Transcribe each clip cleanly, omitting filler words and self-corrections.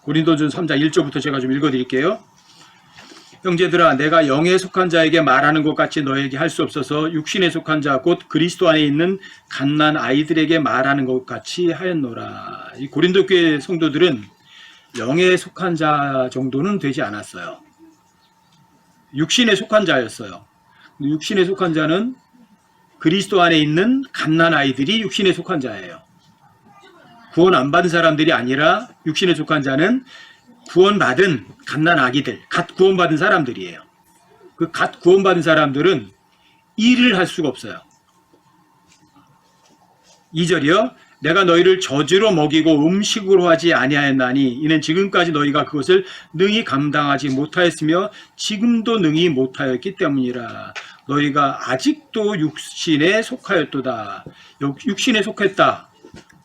고린도전서 3장 1절부터 제가 좀 읽어드릴게요. 형제들아, 내가 영에 속한 자에게 말하는 것 같이 너에게 할 수 없어서 육신에 속한 자 곧 그리스도 안에 있는 갓난 아이들에게 말하는 것 같이 하였노라. 이 고린도 교회 성도들은 영에 속한 자 정도는 되지 않았어요. 육신에 속한 자였어요. 육신에 속한 자는 그리스도 안에 있는 갓난 아이들이 육신에 속한 자예요. 구원 안 받은 사람들이 아니라 육신에 속한 자는 구원받은 갓난 아기들, 갓 구원받은 사람들이에요. 그 갓 구원받은 사람들은 일을 할 수가 없어요. 2절이요. 내가 너희를 저주로 먹이고 음식으로 하지 아니하였나니 이는 지금까지 너희가 그것을 능히 감당하지 못하였으며 지금도 능히 못하였기 때문이라. 너희가 아직도 육신에 속하였도다. 육신에 속했다.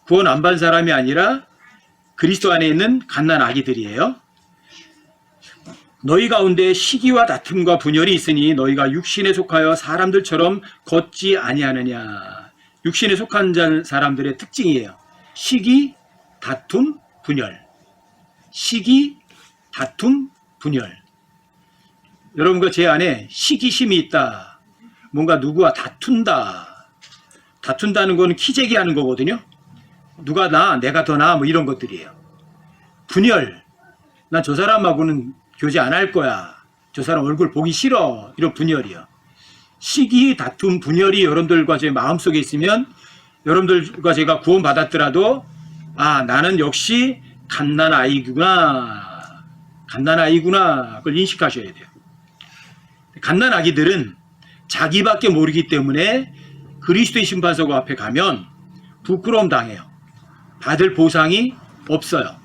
구원 안 받은 사람이 아니라 그리스도 안에 있는 갓난 아기들이에요. 너희 가운데 시기와 다툼과 분열이 있으니 너희가 육신에 속하여 사람들처럼 걷지 아니하느냐. 육신에 속한 사람들의 특징이에요. 시기, 다툼, 분열. 시기, 다툼, 분열. 여러분과 제 안에 시기심이 있다. 뭔가 누구와 다툰다. 다툰다는 거는 키재기하는 거거든요. 누가 나, 내가 더 나, 뭐 이런 것들이에요. 분열. 난 저 사람하고는 교제 안 할 거야. 저 사람 얼굴 보기 싫어. 이런 분열이요. 시기, 다툼, 분열이 여러분들과 제 마음속에 있으면 여러분들과 제가 구원받았더라도 아, 나는 역시 갓난 아이구나. 갓난 아이구나. 그걸 인식하셔야 돼요. 갓난 아기들은 자기밖에 모르기 때문에 그리스도의 심판석 앞에 가면 부끄러움 당해요. 받을 보상이 없어요.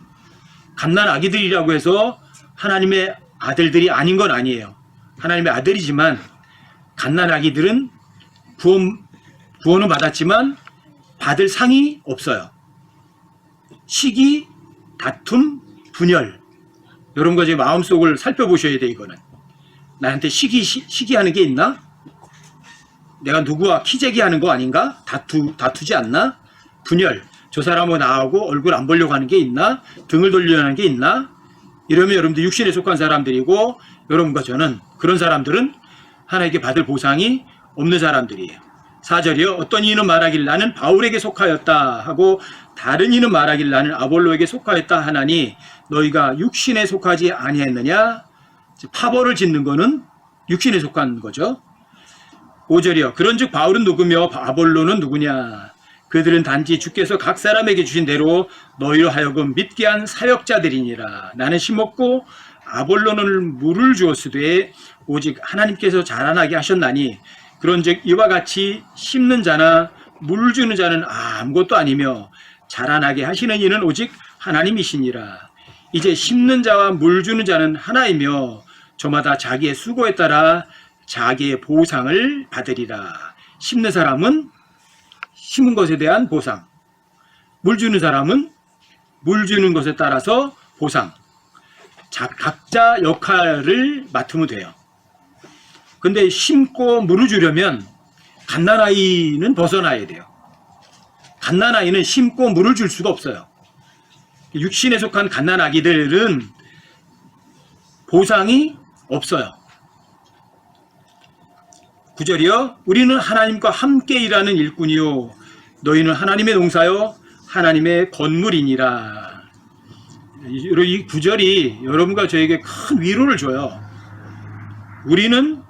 갓난 아기들이라고 해서 하나님의 아들들이 아닌 건 아니에요. 하나님의 아들이지만 갓난 아기들은 구원은 받았지만 받을 상이 없어요. 시기, 다툼, 분열. 여러분과 제 마음속을 살펴보셔야 돼. 이거는 나한테 시기하는 게 있나? 내가 누구와 키재기하는 거 아닌가? 다투지 않나? 분열. 저 사람하고 나하고 얼굴 안 보려고 하는 게 있나? 등을 돌리려고 하는 게 있나? 이러면 여러분들 육신에 속한 사람들이고 여러분과 저는 그런 사람들은 하나님께 받을 보상이 없는 사람들이에요. 4절이요. 어떤 이는 말하길 나는 바울에게 속하였다 하고 다른 이는 말하길 나는 아볼로에게 속하였다 하나니 너희가 육신에 속하지 아니했느냐? 파벌을 짓는 거는 육신에 속한 거죠. 5절이요. 그런즉 바울은 누구며 아볼로는 누구냐? 그들은 단지 주께서 각 사람에게 주신 대로 너희로 하여금 믿게 한 사역자들이니라. 나는 심었고 아볼로는 물을 주었으되 오직 하나님께서 자라나게 하셨나니 그런즉 이와 같이 심는 자나 물 주는 자는 아무것도 아니며 자라나게 하시는 이는 오직 하나님이시니라. 이제 심는 자와 물 주는 자는 하나이며 저마다 자기의 수고에 따라 자기의 보상을 받으리라. 심는 사람은 심은 것에 대한 보상, 물 주는 사람은 물 주는 것에 따라서 보상. 각자 역할을 맡으면 돼요. 근데 심고 물을 주려면 갓난아이는 벗어나야 돼요. 갓난아이는 심고 물을 줄 수가 없어요. 육신에 속한 갓난아기들은 보상이 없어요. 9절이요. 우리는 하나님과 함께 일하는 일꾼이요 너희는 하나님의 농사요 하나님의 건물이니라. 이 9절이 여러분과 저에게 큰 위로를 줘요. 우리는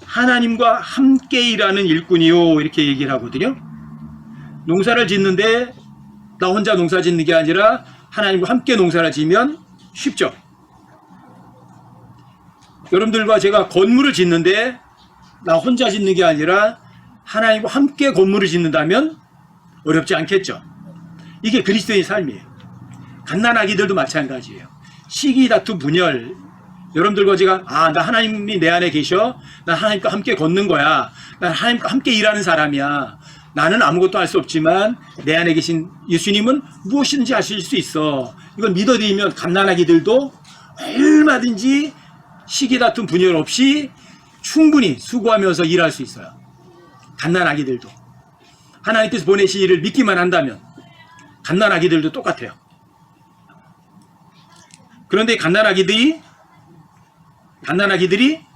하나님과 함께 일하는 일꾼이요 이렇게 얘기를 하거든요. 농사를 짓는데 나 혼자 농사 짓는 게 아니라 하나님과 함께 농사를 지으면 쉽죠. 여러분들과 제가 건물을 짓는데 나 혼자 짓는 게 아니라 하나님과 함께 건물을 짓는다면 어렵지 않겠죠. 이게 그리스도의 삶이에요. 갓난아기들도 마찬가지예요. 시기, 다툼, 분열. 여러분들과 제가 나 하나님이 내 안에 계셔. 나 하나님과 함께 걷는 거야. 나 하나님과 함께 일하는 사람이야. 나는 아무것도 할 수 없지만 내 안에 계신 예수님은 무엇이든지 하실 수 있어. 이걸 믿어드리면 갓난아기들도 얼마든지 시기, 다툼, 분열 없이 충분히 수고하면서 일할 수 있어요. 갓난아기들도. 하나님께서 보내신 일을 믿기만 한다면 갓난아기들도 똑같아요. 그런데 갓난아기들이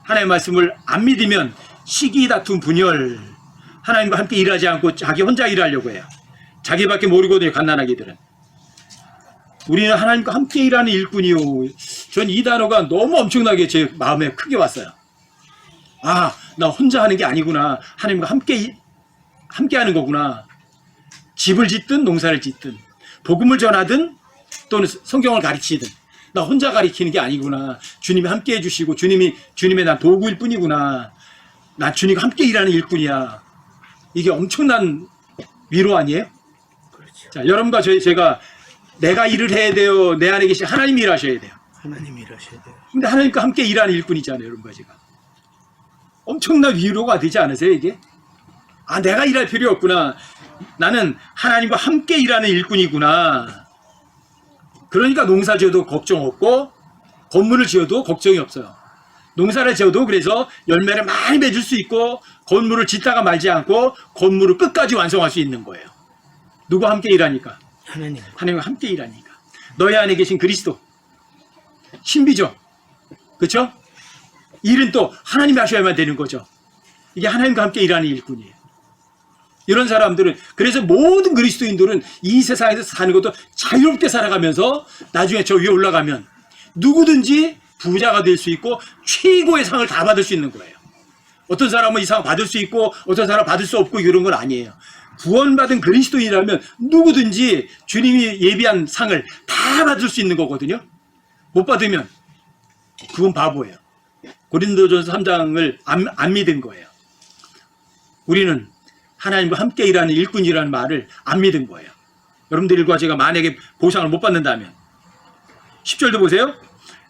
하나님의 말씀을 안 믿으면 시기, 다툼, 분열, 하나님과 함께 일하지 않고 자기 혼자 일하려고 해요. 자기밖에 모르거든요, 갓난아기들은. 우리는 하나님과 함께 일하는 일꾼이요. 전 이 단어가 너무 엄청나게 제 마음에 크게 왔어요. 아, 나 혼자 하는 게 아니구나. 하나님과 함께 하는 거구나. 집을 짓든 농사를 짓든 복음을 전하든 또는 성경을 가르치든 나 혼자 가르치는 게 아니구나. 주님이 함께 해주시고 주님의 난 도구일 뿐이구나. 난 주님과 함께 일하는 일꾼이야. 이게 엄청난 위로 아니에요? 그렇죠. 자, 여러분과 제가 내가 일을 해야 돼요. 내 안에 계신 하나님이 일하셔야 돼요. 하나님이 일하셔야 돼요. 근데 하나님과 함께 일하는 일꾼이잖아요, 여러분과 제가. 엄청난 위로가 되지 않으세요, 이게? 아, 내가 일할 필요 없구나. 나는 하나님과 함께 일하는 일꾼이구나. 그러니까 농사 지어도 걱정 없고 건물을 지어도 걱정이 없어요. 농사를 지어도 그래서 열매를 많이 맺을 수 있고 건물을 짓다가 말지 않고 건물을 끝까지 완성할 수 있는 거예요. 누구와 함께 일하니까? 하나님과 함께 일하니까. 너희 안에 계신 그리스도. 신비죠. 그렇죠? 일은 또 하나님이 하셔야만 되는 거죠. 이게 하나님과 함께 일하는 일꾼이에요. 이런 사람들은, 그래서 모든 그리스도인들은 이 세상에서 사는 것도 자유롭게 살아가면서 나중에 저 위에 올라가면 누구든지 부자가 될 수 있고 최고의 상을 다 받을 수 있는 거예요. 어떤 사람은 이 상 받을 수 있고 어떤 사람은 받을 수 없고 이런 건 아니에요. 구원받은 그리스도인이라면 누구든지 주님이 예비한 상을 다 받을 수 있는 거거든요. 못 받으면 그건 바보예요. 고린도전서 3장을 안 믿은 거예요. 우리는 하나님과 함께 일하는 일꾼이라는 말을 안 믿은 거예요. 여러분들과 제가 만약에 보상을 못 받는다면 10절도 보세요.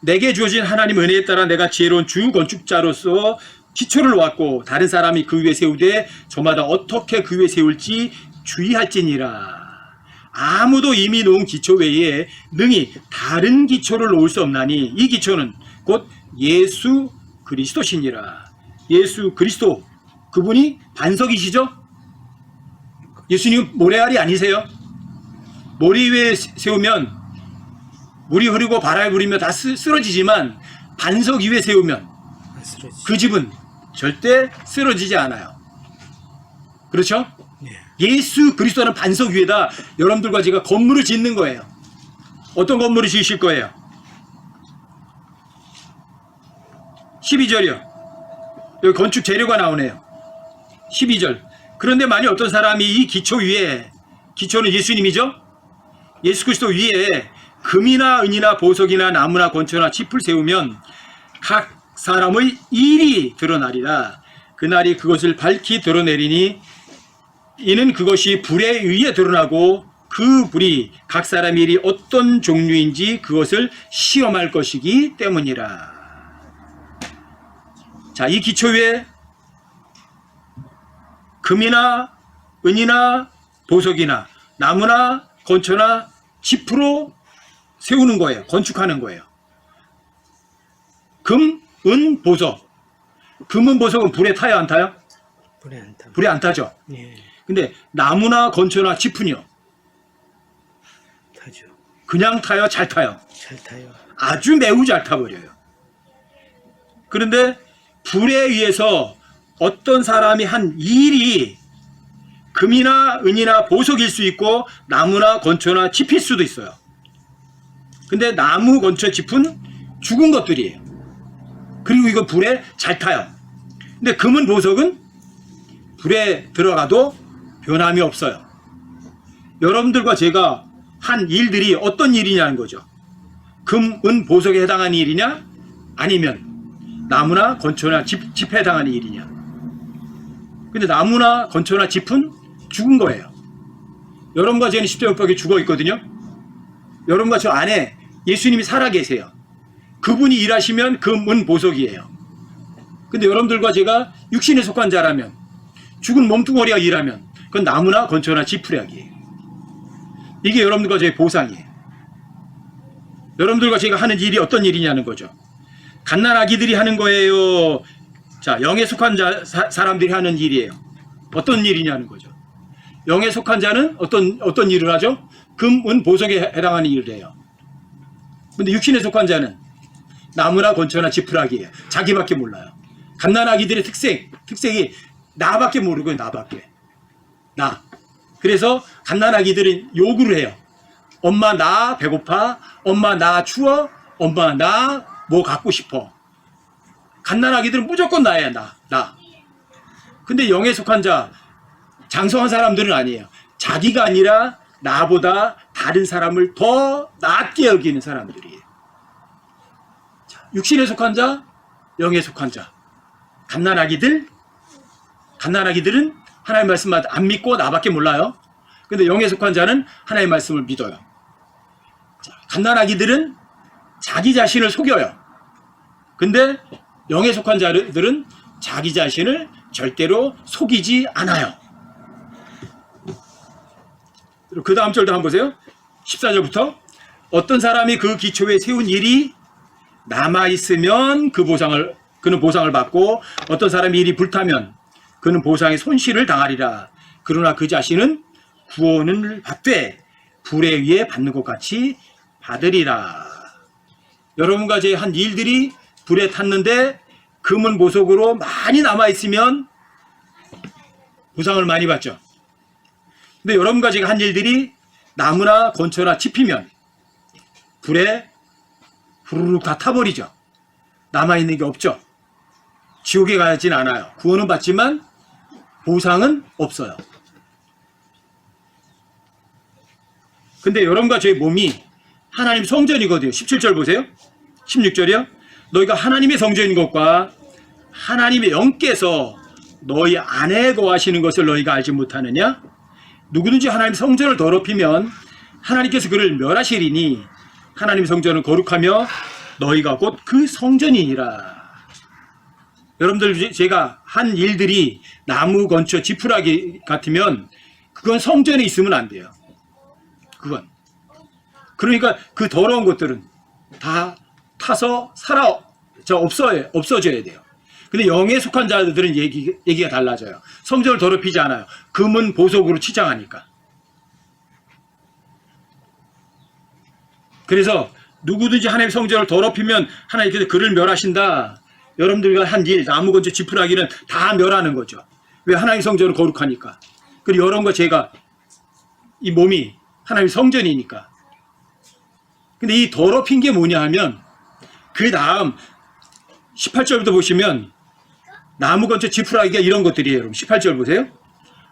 내게 주어진 하나님 은혜에 따라 내가 지혜로운 주 건축자로서 기초를 놓았고 다른 사람이 그 위에 세우되 저마다 어떻게 그 위에 세울지 주의할지니라. 아무도 이미 놓은 기초 외에 능히 다른 기초를 놓을 수 없나니 이 기초는 곧 예수 그리스도시니라. 예수 그리스도, 그분이 반석이시죠? 예수님 모래알이 아니세요? 모래 위에 세우면 물이 흐르고 바람이 불면 다 쓰러지지만 반석 위에 세우면 그 집은 절대 쓰러지지 않아요. 그렇죠? 예수 그리스도는 반석 위에다 여러분들과 제가 건물을 짓는 거예요. 어떤 건물을 지으실 거예요? 12절이요. 여기 건축 재료가 나오네요. 12절. 그런데 만약 어떤 사람이 이 기초 위에, 기초는 예수님이죠? 예수 그리스도 위에 금이나 은이나 보석이나 나무나 건초나 짚을 세우면 각 사람의 일이 드러나리라. 그날이 그것을 밝히 드러내리니 이는 그것이 불에 의해 드러나고 그 불이 각 사람의 일이 어떤 종류인지 그것을 시험할 것이기 때문이라. 자, 이 기초 위에 금이나 은이나 보석이나 나무나 건초나 짚으로 세우는 거예요. 건축하는 거예요. 금, 은, 보석. 금은 보석은 불에 타요, 안 타요? 불에 안 타요. 불에 안 타죠. 예, 근데 나무나 건초나 짚은요? 타죠. 그냥 타요, 잘 타요? 잘 타요. 아주 매우 잘 타버려요. 그런데 불에 의해서 어떤 사람이 한 일이 금이나 은이나 보석일 수 있고 나무나 건초나 짚일 수도 있어요. 근데 나무, 건초, 짚은 죽은 것들이에요. 그리고 이거 불에 잘 타요. 근데 금은, 보석은 불에 들어가도 변함이 없어요. 여러분들과 제가 한 일들이 어떤 일이냐는 거죠. 금, 은, 보석에 해당하는 일이냐? 아니면 나무나 건초나 짚에 해당하는 일이냐? 근데 나무나 건초나 짚은 죽은 거예요. 여러분과 저는 십자가에 죽어 있거든요. 여러분과 저 안에 예수님이 살아 계세요. 그분이 일하시면 금, 은, 보석이에요. 근데 여러분들과 제가 육신에 속한 자라면, 죽은 몸뚱어리가 일하면 그건 나무나 건초나 짚으락이에요. 이게 여러분들과 저의 보상이에요. 여러분들과 제가 하는 일이 어떤 일이냐는 거죠. 갓난아기들이 하는 거예요. 자, 영에 속한 사람들이 하는 일이에요. 어떤 일이냐는 거죠. 영에 속한 자는 어떤 일을 하죠? 금, 은, 보석에 해당하는 일을 해요. 근데 육신에 속한 자는 나무나 건초나 지푸라기예요. 자기밖에 몰라요. 갓난아기들의 특색이 나밖에 모르고요. 나밖에. 나. 그래서 갓난아기들은 요구를 해요. 엄마 나 배고파. 엄마 나 추워. 엄마 나 뭐 갖고 싶어. 갓난아기들은 무조건 나예요. 나. 근데 영에 속한 자, 장성한 사람들은 아니에요. 자기가 아니라 나보다 다른 사람을 더 낮게 여기는 사람들이에요. 육신에 속한 자, 영에 속한 자. 갓난아기들은 하나님의 말씀만 안 믿고 나밖에 몰라요. 근데 영에 속한 자는 하나님의 말씀을 믿어요. 갓난아기들은 자기 자신을 속여요. 근데 영에 속한 자들은 자기 자신을 절대로 속이지 않아요. 그 다음 절도 한번 보세요. 14절부터 어떤 사람이 그 기초에 세운 일이 남아있으면 그는 보상을 받고 어떤 사람이 일이 불타면 그는 보상의 손실을 당하리라. 그러나 그 자신은 구원을 받되 불에 의해 받는 것 같이 받으리라. 여러분과 제 한 일들이 불에 탔는데 금은 보석으로 많이 남아있으면 보상을 많이 받죠. 근데 여러분과 제가 한 일들이 나무나 건초나 짚히면 불에 후루룩 다 타버리죠. 남아있는 게 없죠. 지옥에 가진 않아요. 구원은 받지만 보상은 없어요. 근데 여러분과 저의 몸이 하나님 성전이거든요. 17절 보세요. 16절이요. 너희가 하나님의 성전인 것과 하나님의 영께서 너희 안에 거하시는 것을 너희가 알지 못하느냐? 누구든지 하나님의 성전을 더럽히면 하나님께서 그를 멸하시리니 하나님의 성전은 거룩하며 너희가 곧 그 성전이니라. 여러분들 제가 한 일들이 나무, 건초, 지푸라기 같으면 그건 성전에 있으면 안 돼요. 그건. 그러니까 그 더러운 것들은 다 타서 없어져야 돼요. 근데 영에 속한 자들은 얘기가 달라져요. 성전을 더럽히지 않아요. 금은 보석으로 치장하니까. 그래서 누구든지 하나님의 성전을 더럽히면 하나님께서 그를 멸하신다. 여러분들과 한 일, 나무, 건초, 지푸라기는 다 멸하는 거죠. 왜? 하나님의 성전은 거룩하니까. 그리고 여러분과 제가 이 몸이 하나님의 성전이니까. 근데 이 더럽힌 게 뭐냐 하면 그 다음 18절부터 보시면 나무, 건초, 지푸라기가 이런 것들이에요. 여러분 18절 보세요.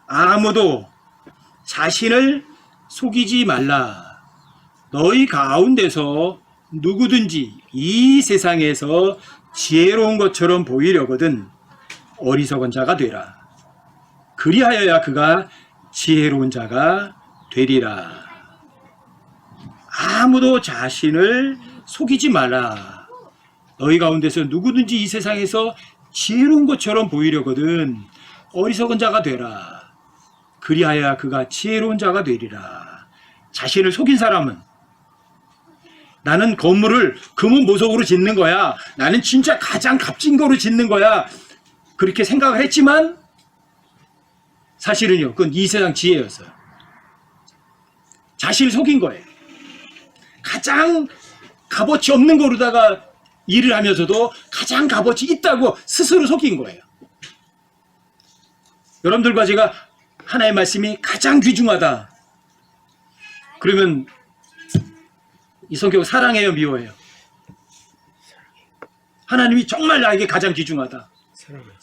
아무도 자신을 속이지 말라. 너희 가운데서 누구든지 이 세상에서 지혜로운 것처럼 보이려거든 어리석은 자가 되라. 그리하여야 그가 지혜로운 자가 되리라. 아무도 자신을 속이지 말라. 너희 가운데서 누구든지 이 세상에서 지혜로운 것처럼 보이려거든 어리석은 자가 되라. 그리하여야 그가 지혜로운 자가 되리라. 자신을 속인 사람은 나는 건물을 금은 보석으로 짓는 거야. 나는 진짜 가장 값진 거로 짓는 거야. 그렇게 생각을 했지만 사실은요. 그건 이 세상 지혜였어요. 자신을 속인 거예요. 가장 값어치 없는 거로다가 일을 하면서도 가장 값어치 있다고 스스로 속인 거예요. 여러분들과 제가 하나의 말씀이 가장 귀중하다. 그러면 이 성경 사랑해요, 미워해요? 하나님이 정말 나에게 가장 귀중하다.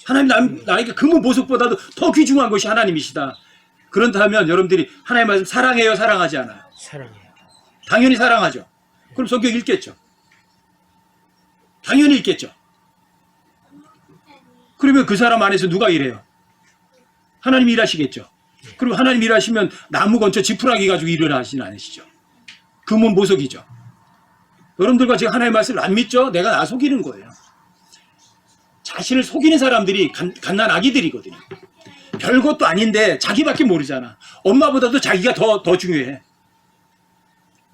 하나님 나에게 금은 보석보다도 더 귀중한 것이 하나님이시다. 그런다면 여러분들이 하나님의 말씀 사랑해요, 사랑하지 않아요? 사랑해요. 당연히 사랑하죠. 그럼 성경 읽겠죠. 당연히 읽겠죠. 그러면 그 사람 안에서 누가 일해요? 하나님이 일하시겠죠. 그럼 하나님 일하시면 나무, 건초, 지푸라기 가지고 일을 하시진 않으시죠. 금은 보석이죠. 여러분들과 제가 하나님의 말씀을 안 믿죠? 내가 나 속이는 거예요. 자신을 속이는 사람들이 갓난 아기들이거든요. 별것도 아닌데 자기밖에 모르잖아. 엄마보다도 자기가 더 중요해.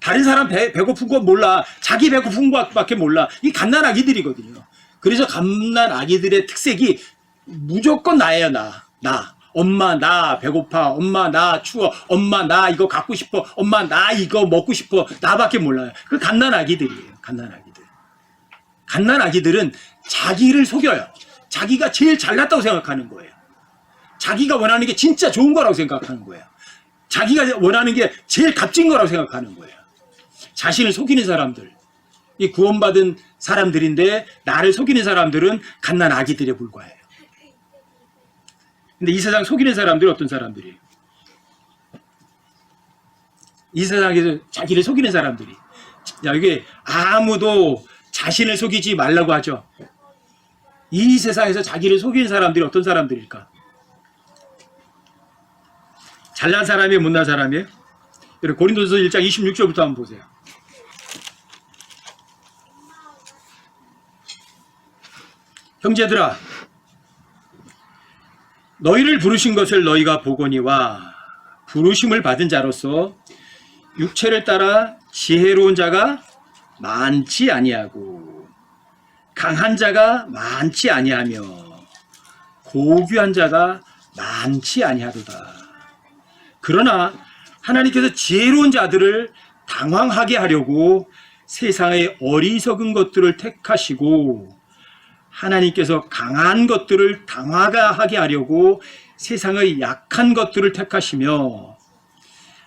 다른 사람 배고픈 건 몰라. 자기 배고픈 것밖에 몰라. 이 갓난 아기들이거든요. 그래서 갓난 아기들의 특색이 무조건 나예요. 나. 엄마 나 배고파. 엄마 나 추워. 엄마 나 이거 갖고 싶어. 엄마 나 이거 먹고 싶어. 나밖에 몰라요. 그 갓난 아기들이에요. 갓난아기들. 갓난아기들은 자기를 속여요. 자기가 제일 잘났다고 생각하는 거예요. 자기가 원하는 게 진짜 좋은 거라고 생각하는 거예요. 자기가 원하는 게 제일 값진 거라고 생각하는 거예요. 자신을 속이는 사람들, 이 구원받은 사람들인데 나를 속이는 사람들은 갓난아기들에 불과해요. 근데 이 세상 속이는 사람들이 어떤 사람들이에요? 이 세상에서 자기를 속이는 사람들이. 자, 이게 아무도 자신을 속이지 말라고 하죠. 이 세상에서 자기를 속이는 사람들이 어떤 사람들일까? 잘난 사람이에요? 못난 사람이에요? 여러분 고린도서 1장 26절부터 한번 보세요. 형제들아, 너희를 부르신 것을 너희가 보거니와 부르심을 받은 자로서 육체를 따라 지혜로운 자가 많지 아니하고 강한 자가 많지 아니하며 고귀한 자가 많지 아니하도다. 그러나 하나님께서 지혜로운 자들을 당황하게 하려고 세상의 어리석은 것들을 택하시고 하나님께서 강한 것들을 당황하게 하려고 세상의 약한 것들을 택하시며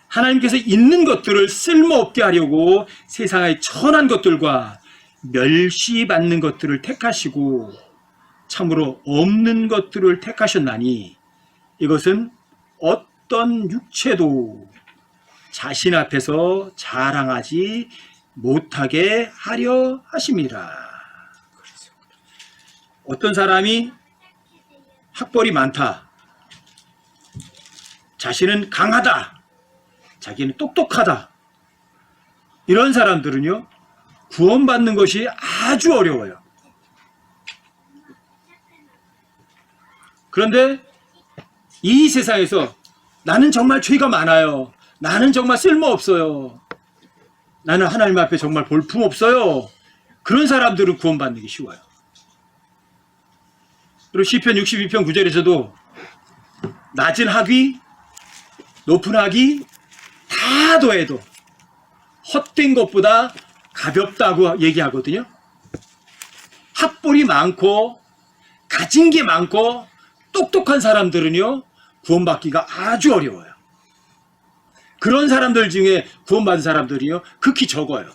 하나님께서 있는 것들을 쓸모없게 하려고 세상의 천한 것들과 멸시받는 것들을 택하시고 참으로 없는 것들을 택하셨나니 이것은 어떤 육체도 자신 앞에서 자랑하지 못하게 하려 하심이라. 어떤 사람이 학벌이 많다, 자신은 강하다, 자기는 똑똑하다, 이런 사람들은요 구원받는 것이 아주 어려워요. 그런데 이 세상에서 나는 정말 죄가 많아요, 나는 정말 쓸모없어요, 나는 하나님 앞에 정말 볼품없어요, 그런 사람들은 구원받는 게 쉬워요. 그리고 시편 62편 9절에서도 낮은 학위, 높은 학위 다 더해도 헛된 것보다 가볍다고 얘기하거든요. 학벌이 많고 가진 게 많고 똑똑한 사람들은요 구원받기가 아주 어려워요. 그런 사람들 중에 구원받은 사람들이요 극히 적어요.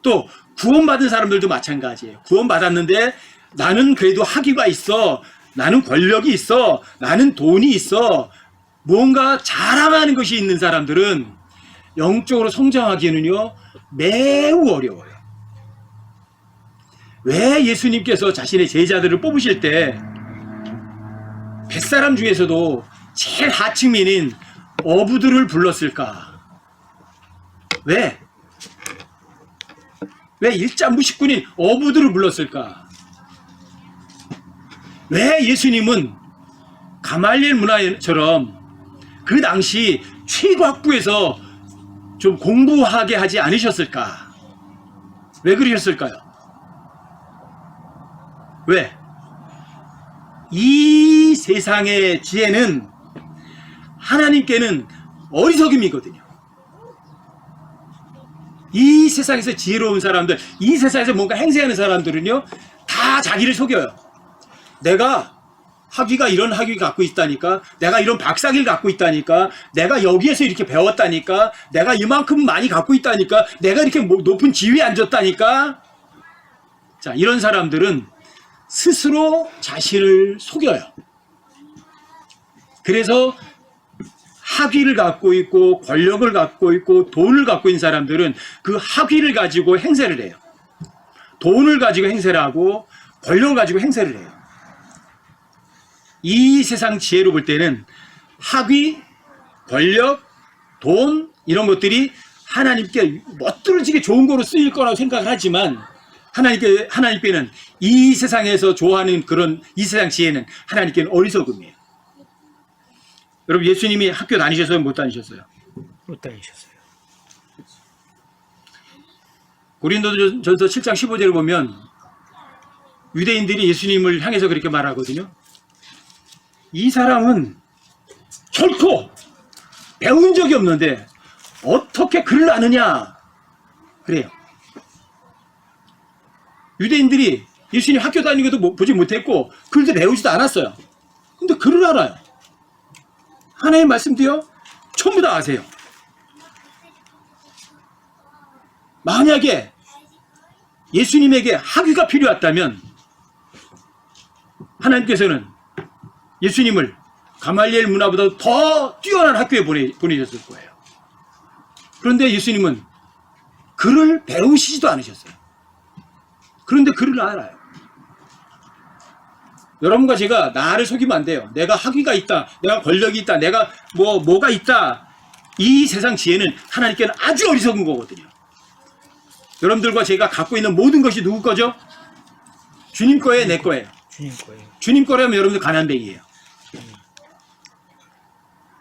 또 구원받은 사람들도 마찬가지예요. 구원받았는데 나는 그래도 학위가 있어, 나는 권력이 있어, 나는 돈이 있어, 뭔가 자랑하는 것이 있는 사람들은 영적으로 성장하기에는요 매우 어려워요. 왜 예수님께서 자신의 제자들을 뽑으실 때 뱃사람 중에서도 제일 하층민인 어부들을 불렀을까? 왜 일자무식군인 어부들을 불렀을까? 왜 예수님은 가말리엘 문화처럼 그 당시 최고 학부에서 좀 공부하게 하지 않으셨을까? 왜 그러셨을까요? 왜? 이 세상의 지혜는 하나님께는 어리석음이거든요. 이 세상에서 지혜로운 사람들, 이 세상에서 뭔가 행세하는 사람들은요 다 자기를 속여요. 내가 학위가 이런 학위 갖고 있다니까, 내가 이런 박사기를 갖고 있다니까, 내가 여기에서 이렇게 배웠다니까, 내가 이만큼 많이 갖고 있다니까, 내가 이렇게 높은 지위에 앉았다니까. 자, 이런 사람들은 스스로 자신을 속여요. 그래서 학위를 갖고 있고 권력을 갖고 있고 돈을 갖고 있는 사람들은 그 학위를 가지고 행세를 해요. 돈을 가지고 행세를 하고 권력을 가지고 행세를 해요. 이 세상 지혜로 볼 때는 학위, 권력, 돈 이런 것들이 하나님께 멋들어지게 좋은 거로 쓰일 거라고 생각을 하지만 하나님께는 이 세상에서 좋아하는 그런 이 세상 지혜는 하나님께는 어리석음이에요. 여러분 예수님이 학교 다니셨어요? 못 다니셨어요? 못 다니셨어요. 고린도전서 7장 15절을 보면 유대인들이 예수님을 향해서 그렇게 말하거든요. 이 사람은 결코 배운 적이 없는데 어떻게 글을 아느냐 그래요. 유대인들이 예수님 학교 다니는 것도 보지 못했고 글도 배우지도 않았어요. 근데 글을 알아요. 하나님 말씀도요 전부 다 아세요. 만약에 예수님에게 학위가 필요했다면 하나님께서는 예수님을 가말리엘 문화보다 더 뛰어난 학교에 보내셨을 거예요. 그런데 예수님은 글을 배우시지도 않으셨어요. 그런데 글을 알아요. 여러분과 제가 나를 속이면 안 돼요. 내가 학위가 있다, 내가 권력이 있다, 내가 뭐가 있다. 이 세상 지혜는 하나님께는 아주 어리석은 거거든요. 여러분들과 제가 갖고 있는 모든 것이 누구 거죠? 주님 거예요, 내 거예요? 주님 거예요. 주님 거라면 여러분들 가난뱅이에요.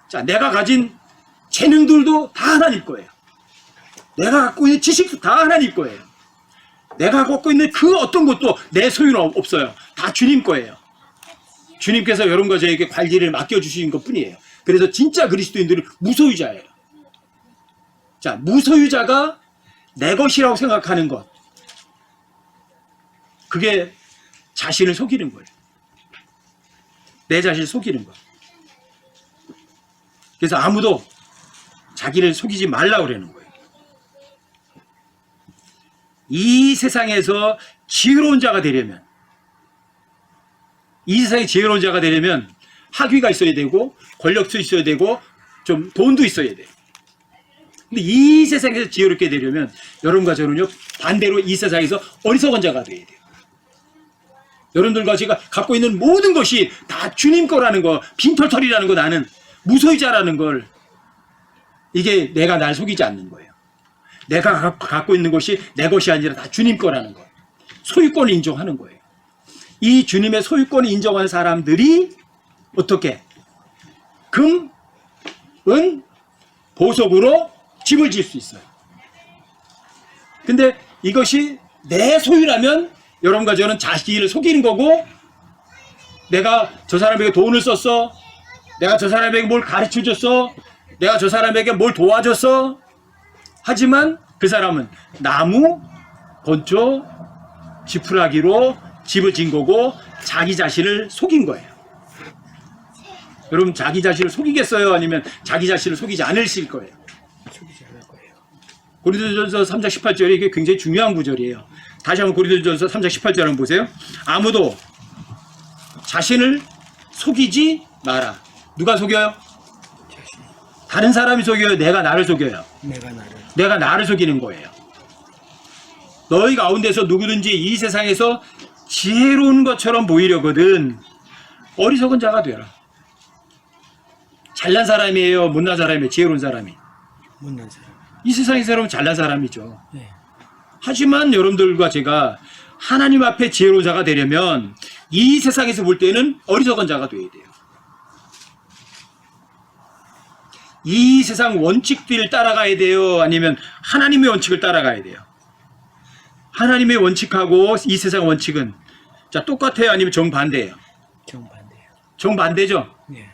자, 내가 가진 재능들도 다 하나님 거예요. 내가 갖고 있는 지식도 다 하나님 거예요. 내가 갖고 있는 그 어떤 것도 내 소유는 없어요. 다 주님 거예요. 주님께서 여러분과 저에게 관리를 맡겨주신 것 뿐이에요. 그래서 진짜 그리스도인들은 무소유자예요. 자, 무소유자가 내 것이라고 생각하는 것, 그게 자신을 속이는 거예요. 내 자신을 속이는 것. 그래서 아무도 자기를 속이지 말라고 그러는 거예요. 이 세상에서 지혜로운 자가 되려면, 이 세상에 지혜로운 자가 되려면 학위가 있어야 되고 권력도 있어야 되고 좀 돈도 있어야 돼요. 근데 이 세상에서 지혜롭게 되려면 여러분과 저는요 반대로 이 세상에서 어리석은 자가 되어야 돼요. 여러분들과 제가 갖고 있는 모든 것이 다 주님 거라는 거, 빈털털이라는 거, 나는 무소유자라는 걸, 이게 내가 날 속이지 않는 거예요. 내가 갖고 있는 것이 내 것이 아니라 다 주님 거라는 거, 소유권을 인정하는 거예요. 이 주님의 소유권을 인정한 사람들이 어떻게 금, 은, 보석으로 집을 지을 수 있어요. 근데 이것이 내 소유라면 여러분과 저는 자신을 속이는 거고, 내가 저 사람에게 돈을 썼어, 내가 저 사람에게 뭘 가르쳐줬어, 내가 저 사람에게 뭘 도와줬어. 하지만 그 사람은 나무, 건조, 지푸라기로 집을 진 거고 자기 자신을 속인 거예요. 여러분 자기 자신을 속이겠어요? 아니면 자기 자신을 속이지 않으실 거예요? 속이지 않을 거예요. 고린도전서 3장 18절이 이게 굉장히 중요한 구절이에요. 다시 한번 고린도전서 3장 18절 한번 보세요. 아무도 자신을 속이지 마라. 누가 속여요? 자신. 다른 사람이 속여요? 내가 나를 속여요? 내가 나를 속이는 거예요. 너희 가운데서 누구든지 이 세상에서 지혜로운 것처럼 보이려거든 어리석은 자가 되라. 잘난 사람이에요? 못난 사람이에요? 지혜로운 사람이? 못난 사람. 이 세상의 사람은 잘난 사람이죠. 네. 하지만 여러분들과 제가 하나님 앞에 지혜로운 자가 되려면 이 세상에서 볼 때는 어리석은 자가 되어야 돼요. 이 세상 원칙들을 따라가야 돼요? 아니면 하나님의 원칙을 따라가야 돼요? 하나님의 원칙하고 이 세상 원칙은 자 똑같아요? 아니면 정반대예요? 정반대예요. 정반대죠? 네.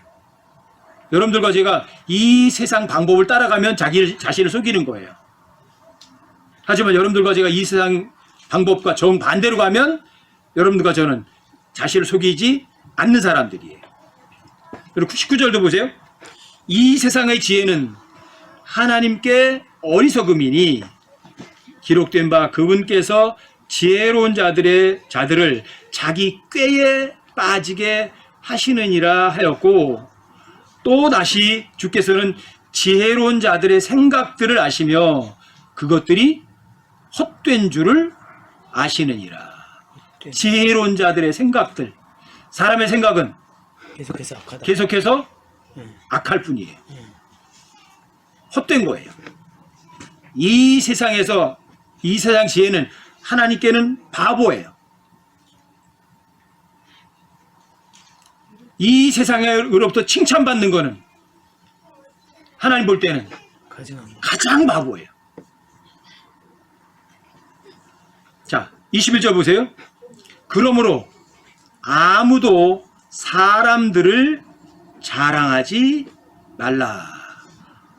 여러분들과 제가 이 세상 방법을 따라가면 자신을 속이는 거예요. 하지만 여러분들과 제가 이 세상 방법과 정반대로 가면 여러분들과 저는 자신을 속이지 않는 사람들이에요. 그리고 19절도 보세요. 이 세상의 지혜는 하나님께 어리석음이니 기록된 바 그분께서 지혜로운 자들을 자기 꾀에 빠지게 하시느니라 하였고, 또 다시 주께서는 지혜로운 자들의 생각들을 아시며 그것들이 헛된 줄을 아시느니라. 헛된. 지혜로운 자들의 생각들, 사람의 생각은 계속해서 악하다. 계속해서 네. 악할 뿐이에요. 헛된 거예요. 이 세상에서 이 세상 지혜는 하나님께는 바보예요. 이 세상으로부터 칭찬받는 거는 하나님 볼 때는 가장 바보예요. 자, 21절 보세요. 그러므로 아무도 사람들을 자랑하지 말라.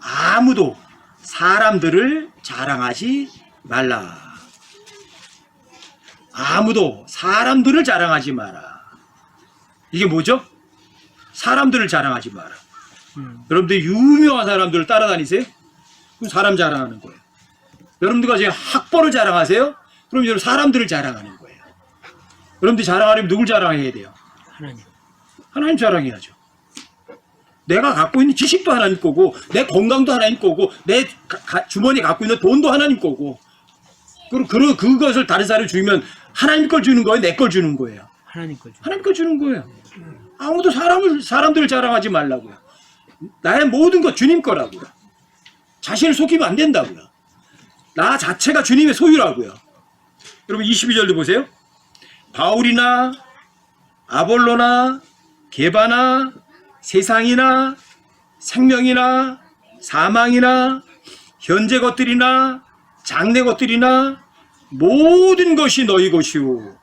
아무도 사람들을 자랑하지 말라. 아무도 사람들을 자랑하지 마라. 이게 뭐죠? 사람들을 자랑하지 마라. 여러분들 유명한 사람들을 따라다니세요? 그럼 사람 자랑하는 거예요. 여러분들과 지금 학벌을 자랑하세요? 그럼 여러분 사람들을 자랑하는 거예요. 여러분들이 자랑하려면 누굴 자랑해야 돼요? 하나님. 하나님 자랑해야죠. 내가 갖고 있는 지식도 하나님 거고, 내 건강도 하나님 거고, 내 주머니에 갖고 있는 돈도 하나님 거고, 그리고 그것을 다른 사람이 주면 하나님 걸 주는 거예요? 내 걸 주는 거예요? 하나님 거죠. 하나님 걸 주는 거예요. 아무도 사람들을 자랑하지 말라고요. 나의 모든 것 주님 거라고요. 자신을 속이면 안 된다고요. 나 자체가 주님의 소유라고요. 여러분 22절도 보세요. 바울이나 아볼로나 게바나 세상이나 생명이나 사망이나 현재 것들이나 장래 것들이나 모든 것이 너희 것이오.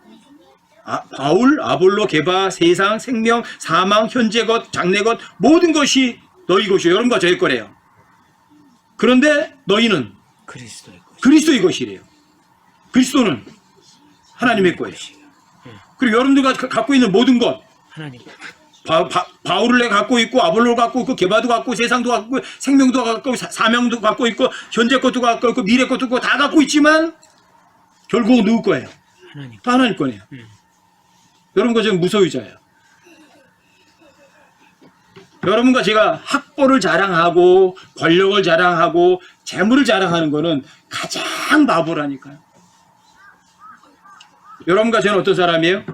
바울, 아볼로, 게바, 세상, 생명, 사망, 현재 것, 장래 것 모든 것이 너희 것이오. 여러분과 저의 거래요. 그런데 너희는 그리스도의 것. 그리스도의 것이래요. 그리스도는 하나님의 거예요. 그리고 여러분들과 갖고 있는 모든 것, 하나님. 바울을 내가 갖고 있고, 아볼로를 갖고 있고, 게바도 갖고, 세상도 갖고, 생명도 갖고, 사명도 갖고 있고, 현재 것도 갖고 있고, 미래 것도 갖고, 다 갖고 있지만 결국은 누구 거예요? 하나님. 다 하나님 거네요. 여러분과 지금 무소유자예요. 여러분과 제가 학벌을 자랑하고 권력을 자랑하고 재물을 자랑하는 거는 가장 바보라니까요. 여러분과 저는 어떤 사람이에요?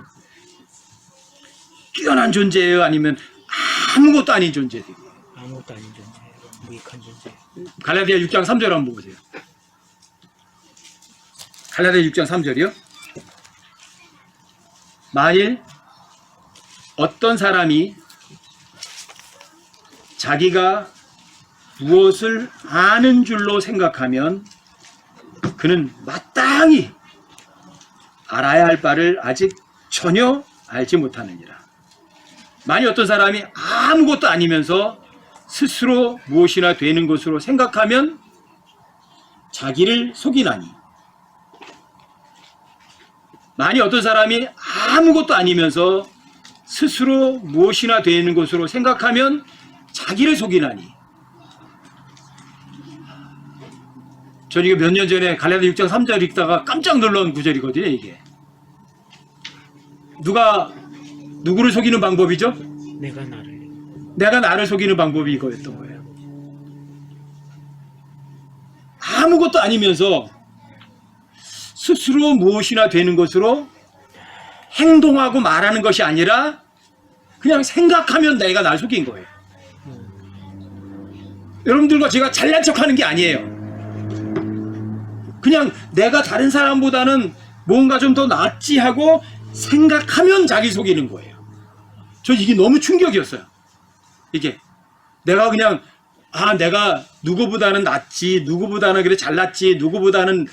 뛰어난 존재예요? 아니면 아무것도 아닌 존재예요? 아무것도 아닌 존재예요. 무익한 존재. 갈라디아 6장 3절 한번 보세요. 갈라디아 6장 3절이요. 만일 어떤 사람이 자기가 무엇을 아는 줄로 생각하면 그는 마땅히 알아야 할 바를 아직 전혀 알지 못하느니라. 만일 어떤 사람이 아무것도 아니면서 스스로 무엇이나 되는 것으로 생각하면 자기를 속이나니. 만일 어떤 사람이 아무것도 아니면서 스스로 무엇이나 되는 것으로 생각하면 자기를 속이나니. 전 이거 몇 년 전에 갈라디아 6장 3절 읽다가 깜짝 놀란 구절이거든요. 이게 누구를 속이는 방법이죠? 내가 나를 속이는 방법이 이거였던 거예요. 아무것도 아니면서 스스로 무엇이나 되는 것으로 행동하고 말하는 것이 아니라 그냥 생각하면 내가 날 속인 거예요. 여러분들과 제가 잘난 척하는 게 아니에요. 그냥 내가 다른 사람보다는 뭔가 좀 더 낫지 하고 생각하면 자기 속이는 거예요. 저 이게 너무 충격이었어요. 이게 내가 그냥 내가 누구보다는 낫지, 누구보다는 그래 잘났지, 누구보다는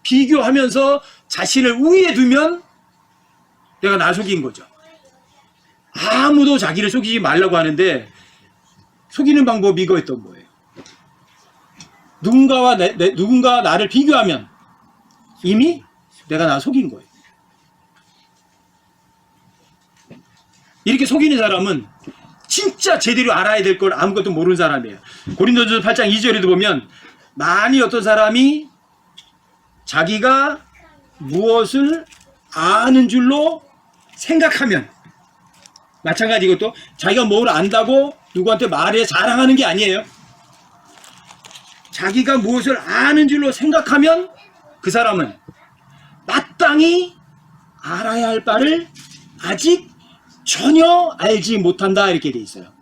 비교하면서 자신을 우위에 두면 내가 나 속인 거죠. 아무도 자기를 속이지 말라고 하는데 속이는 방법이 이거였던 거예요. 누군가와 나를 비교하면 이미 내가 나 속인 거예요. 이렇게 속이는 사람은 진짜 제대로 알아야 될 걸 아무것도 모르는 사람이에요. 고린도전서 8장 2절에도 보면 만일 어떤 사람이 자기가 무엇을 아는 줄로 생각하면, 마찬가지 이것도 자기가 뭘 안다고 누구한테 말해 자랑하는 게 아니에요. 자기가 무엇을 아는 줄로 생각하면 그 사람은 마땅히 알아야 할 바를 아직 전혀 알지 못한다 이렇게 돼 있어요.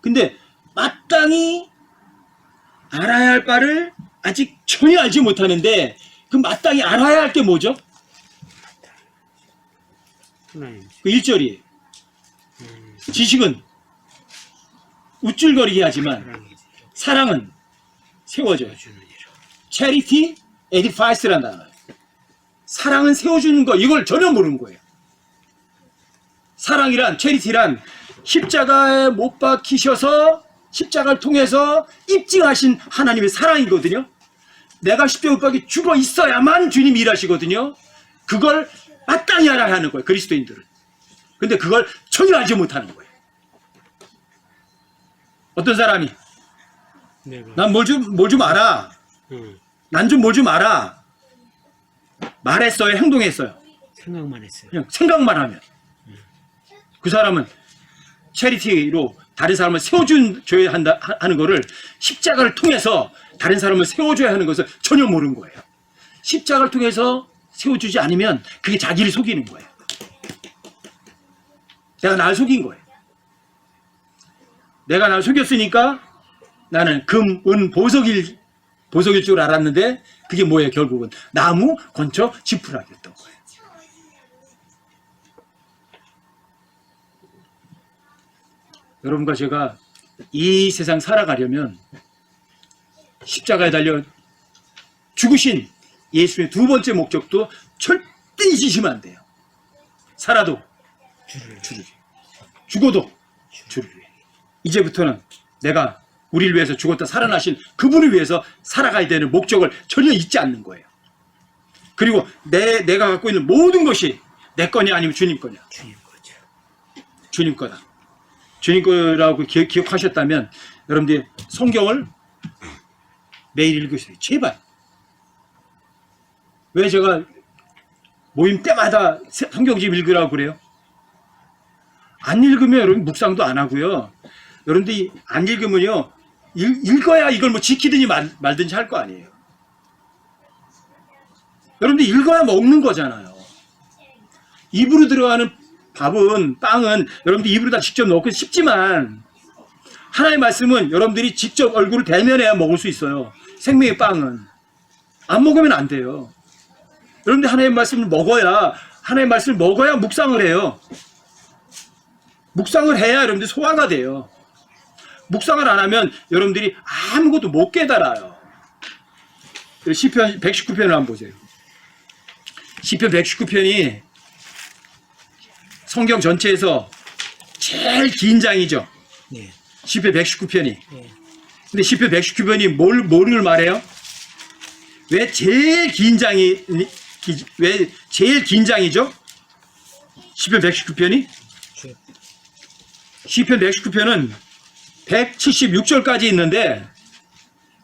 근데 마땅히 알아야 할 바를 아직 전혀 알지 못하는데 그 마땅히 알아야 할 게 뭐죠? 그 1절이에요. 지식은 우쭐거리게 하지만 사랑은 세워져요. Charity edifies란 단어예요. 사랑은 세워주는 거, 이걸 전혀 모르는 거예요. 사랑이란, charity란 십자가에 못 박히셔서 십자가를 통해서 입증하신 하나님의 사랑이거든요. 내가 십자가 못 박혀 죽어 있어야만 주님이 일하시거든요. 그걸 마땅히 하라 하는 거예요. 그리스도인들은. 근데 그걸 전혀 알지 못하는 거예요. 어떤 사람이 내가. 난 뭘 좀 알아. 응. 난 좀 뭘 좀 알아. 말했어요? 행동했어요? 생각만 했어요. 그냥 생각만 하면. 그 사람은 체리티로 다른 사람을 세워줘야 하는 거를 십자가를 통해서 다른 사람을 세워줘야 하는 것을 전혀 모르는 거예요. 십자가를 통해서 세워주지 않으면 그게 자기를 속이는 거예요. 내가 날 속인 거예요. 내가 날 속였으니까 나는 금, 은, 보석일 줄 알았는데 그게 뭐예요? 결국은 나무, 건초, 지푸라기였던 거예요. 여러분과 제가 이 세상 살아가려면 십자가에 달려 죽으신 예수의 두 번째 목적도 절대 잊으시면 안 돼요. 살아도 주를 위해, 죽어도 주를 위해. 이제부터는 내가 우리를 위해서 죽었다 살아나신 그분을 위해서 살아가야 되는 목적을 전혀 잊지 않는 거예요. 그리고 내가 갖고 있는 모든 것이 내 거냐 아니면 주님 거냐? 주님 거죠. 주님 거다. 주님 거라고 기억하셨다면 여러분들이 성경을 매일 읽으세요. 제발. 왜 제가 모임 때마다 성경집 읽으라고 그래요? 안 읽으면 여러분 묵상도 안 하고요. 여러분들이 안 읽으면요. 읽어야 이걸 뭐 지키든지 말든지 할 거 아니에요. 여러분들 읽어야 먹는 거잖아요. 입으로 들어가는 밥은, 빵은 여러분들 입으로 다 직접 넣고 쉽지만 하나님의 말씀은 여러분들이 직접 얼굴을 대면해야 먹을 수 있어요. 생명의 빵은. 안 먹으면 안 돼요. 여러분들 하나님의 말씀을 먹어야 묵상을 해요. 묵상을 해야 여러분들 소화가 돼요. 묵상을 안 하면 여러분들이 아무것도 못 깨달아요. 시편 119편을 한번 보세요. 시편 119편이 성경 전체에서 제일 긴 장이죠. 네. 시편 119편이. 네. 근데 시편 119편이 뭐를 말해요? 왜 제일 긴 장이죠? 시편 119편이? 시편 119편은 176절까지 있는데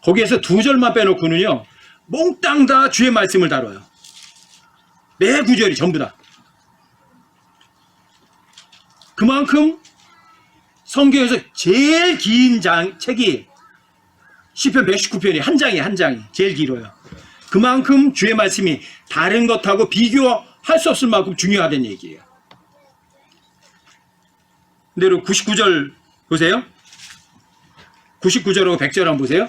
거기에서 2절만 빼놓고는요 몽땅 다 주의 말씀을 다뤄요. 매 구절이 전부 다. 그만큼 성경에서 제일 긴 책이 시편 119편이 한 장이 제일 길어요. 그만큼 주의 말씀이 다른 것하고 비교할 수 없을 만큼 중요하다는 얘기예요. 근데 99절 보세요. 99절하고 100절 한번 보세요.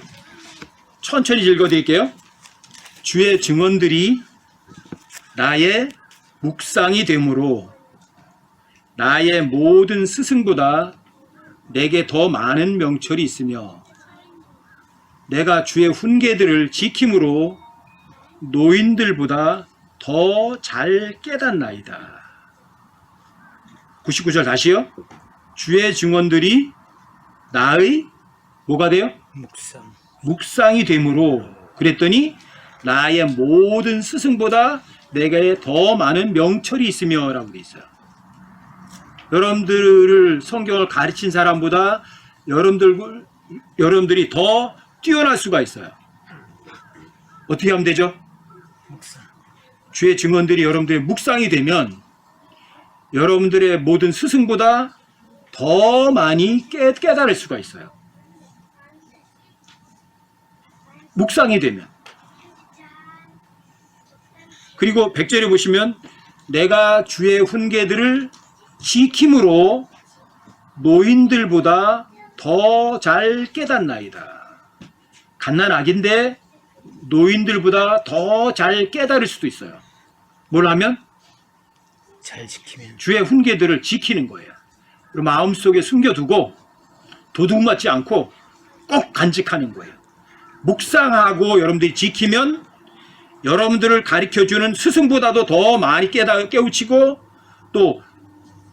천천히 읽어드릴게요. 주의 증언들이 나의 묵상이 되므로 나의 모든 스승보다 내게 더 많은 명철이 있으며 내가 주의 훈계들을 지킴으로 노인들보다 더 잘 깨닫나이다. 99절 다시요. 주의 증언들이 나의 뭐가 돼요? 묵상이 되므로 그랬더니 나의 모든 스승보다 내게 더 많은 명철이 있으며 라고 돼 있어요. 여러분들을 성경을 가르친 사람보다 여러분들이 더 뛰어날 수가 있어요. 어떻게 하면 되죠? 주의 증언들이 여러분들의 묵상이 되면 여러분들의 모든 스승보다 더 많이 깨달을 수가 있어요. 묵상이 되면. 그리고 100절에 보시면 내가 주의 훈계들을 지킴으로 노인들보다 더 잘 깨닫나이다. 갓난 아기인데 노인들보다 더 잘 깨달을 수도 있어요. 뭘 하면? 잘 지키면. 주의 훈계들을 지키는 거예요. 그리고 마음속에 숨겨두고 도둑맞지 않고 꼭 간직하는 거예요. 묵상하고 여러분들이 지키면 여러분들을 가르쳐주는 스승보다도 더 많이 깨우치고 또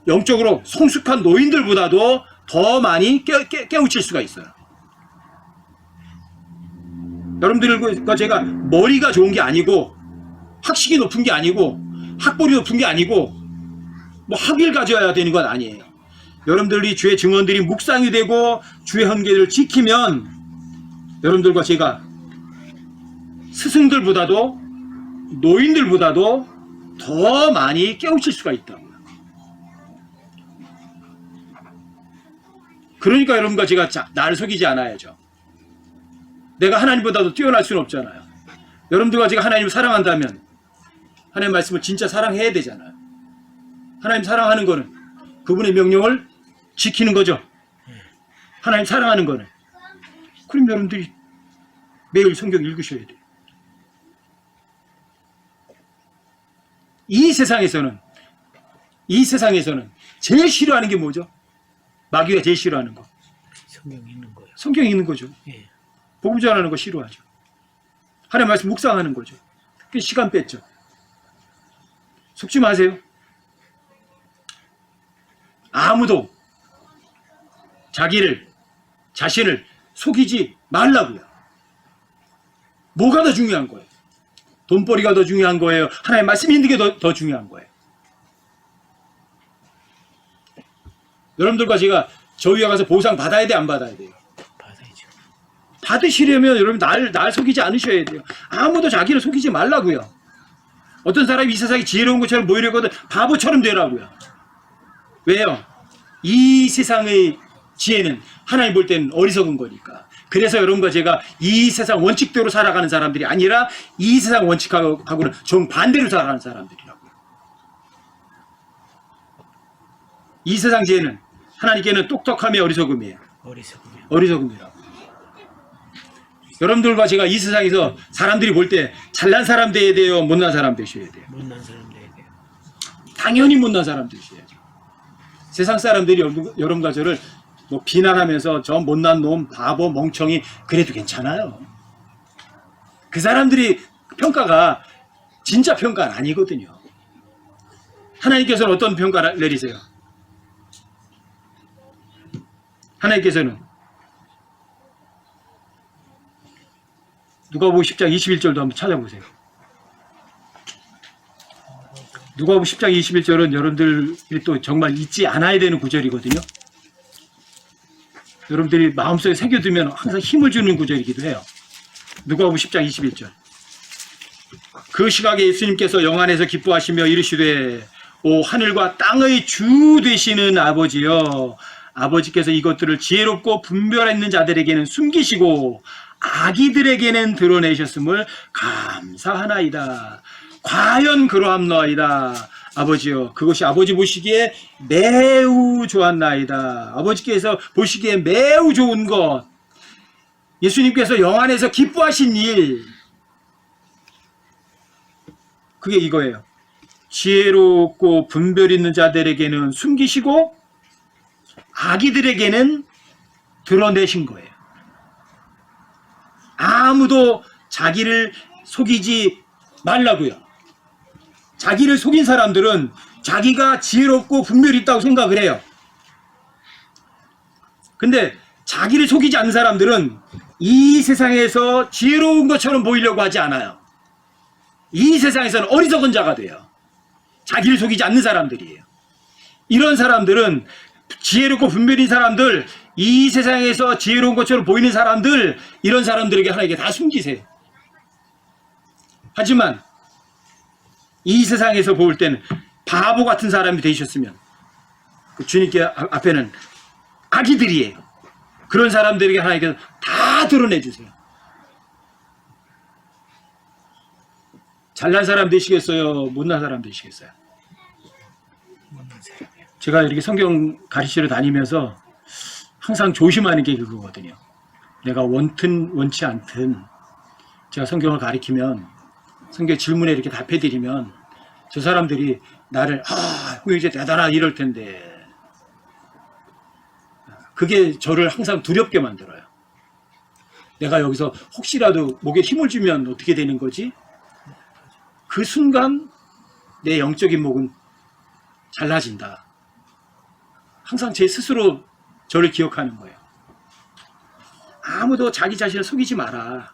영적으로 성숙한 노인들보다도 더 많이 깨우칠 수가 있어요. 여러분들과 제가 머리가 좋은 게 아니고 학식이 높은 게 아니고 학벌이 높은 게 아니고 뭐 학위를 가져야 되는 건 아니에요. 여러분들이 주의 증언들이 묵상이 되고 주의 헌계를 지키면 여러분들과 제가 스승들보다도 노인들보다도 더 많이 깨우칠 수가 있다고요. 그러니까 여러분과 제가 나를 속이지 않아야죠. 내가 하나님보다도 뛰어날 수는 없잖아요. 여러분들과 제가 하나님을 사랑한다면 하나님 말씀을 진짜 사랑해야 되잖아요. 하나님 사랑하는 거는 그분의 명령을 지키는 거죠. 하나님 사랑하는 거는. 그럼 여러분들이 매일 성경 읽으셔야 돼요. 이 세상에서는 제일 싫어하는 게 뭐죠? 마귀가 제일 싫어하는 거. 성경 읽는 거요. 성경 읽는 거죠. 예. 복음 전하는 거 싫어하죠. 하나님 말씀 묵상하는 거죠. 그 시간 뺐죠. 속지 마세요. 아무도 자신을 속이지 말라고요. 뭐가 더 중요한 거예요? 돈벌이가 더 중요한 거예요? 하나님 말씀 있는 게 더 중요한 거예요? 여러분들과 제가 저 위에 가서 보상 받아야 돼, 안 받아야 돼요? 받아야죠. 받으시려면 여러분 날 속이지 않으셔야 돼요. 아무도 자기를 속이지 말라고요. 어떤 사람이 이 세상에 지혜로운 것처럼 보이려거든 바보처럼 되라고요. 왜요? 이 세상의 지혜는 하나님 볼 때는 어리석은 거니까. 그래서 여러분과 제가 이 세상 원칙대로 살아가는 사람들이 아니라 이 세상 원칙하고는 정반대로 살아가는 사람들이라고요. 이 세상 지혜는 하나님께는 똑똑함이 어리석음이에요. 어리석음이라고. 여러분들과 제가 이 세상에서 사람들이 볼 때 잘난 사람 돼야 돼요? 못난 사람 되셔야 돼요? 못난 사람 돼야 돼요. 당연히 못난 사람 되셔야죠. 세상 사람들이 여러분과 저를 뭐 비난하면서 저 못난 놈, 바보, 멍청이 그래도 괜찮아요. 그 사람들이 평가가 진짜 평가는 아니거든요. 하나님께서는 어떤 평가를 내리세요? 하나님께서는 누가복음 10장 21절도 한번 찾아보세요. 누가복음 10장 21절은 여러분들이 또 정말 잊지 않아야 되는 구절이거든요. 여러분들이 마음속에 새겨두면 항상 힘을 주는 구절이기도 해요. 누가복음 10장 21절. 그 시각에 예수님께서 영안에서 기뻐하시며 이르시되 오 하늘과 땅의 주 되시는 아버지여, 아버지께서 이것들을 지혜롭고 분별있는 자들에게는 숨기시고 아기들에게는 드러내셨음을 감사하나이다. 과연 그러함나이다. 아버지여, 그것이 아버지 보시기에 매우 좋았나이다. 아버지께서 보시기에 매우 좋은 것, 예수님께서 영안에서 기뻐하신 일, 그게 이거예요. 지혜롭고 분별 있는 자들에게는 숨기시고 아기들에게는 드러내신 거예요. 아무도 자기를 속이지 말라고요. 자기를 속인 사람들은 자기가 지혜롭고 분별이 있다고 생각을 해요. 근데 자기를 속이지 않는 사람들은 이 세상에서 지혜로운 것처럼 보이려고 하지 않아요. 이 세상에서는 어리석은 자가 돼요. 자기를 속이지 않는 사람들이에요. 이런 사람들은 지혜롭고 분별인 사람들, 이 세상에서 지혜로운 것처럼 보이는 사람들, 이런 사람들에게 하나님께 다 숨기세요. 하지만 이 세상에서 볼 때는 바보 같은 사람이 되셨으면 그 주님께 앞에는 아기들이에요. 그런 사람들에게 하나님께서 다 드러내 주세요. 잘난 사람 되시겠어요? 못난 사람 되시겠어요? 제가 이렇게 성경 가르치러 다니면서 항상 조심하는 게 그거거든요. 내가 원튼 원치 않든 제가 성경을 가르치면 성경 질문에 이렇게 답해드리면 저 사람들이 나를 이제 대단하다 이럴 텐데, 그게 저를 항상 두렵게 만들어요. 내가 여기서 혹시라도 목에 힘을 주면 어떻게 되는 거지? 그 순간 내 영적인 목은 잘라진다. 항상 제 스스로 저를 기억하는 거예요. 아무도 자기 자신을 속이지 마라.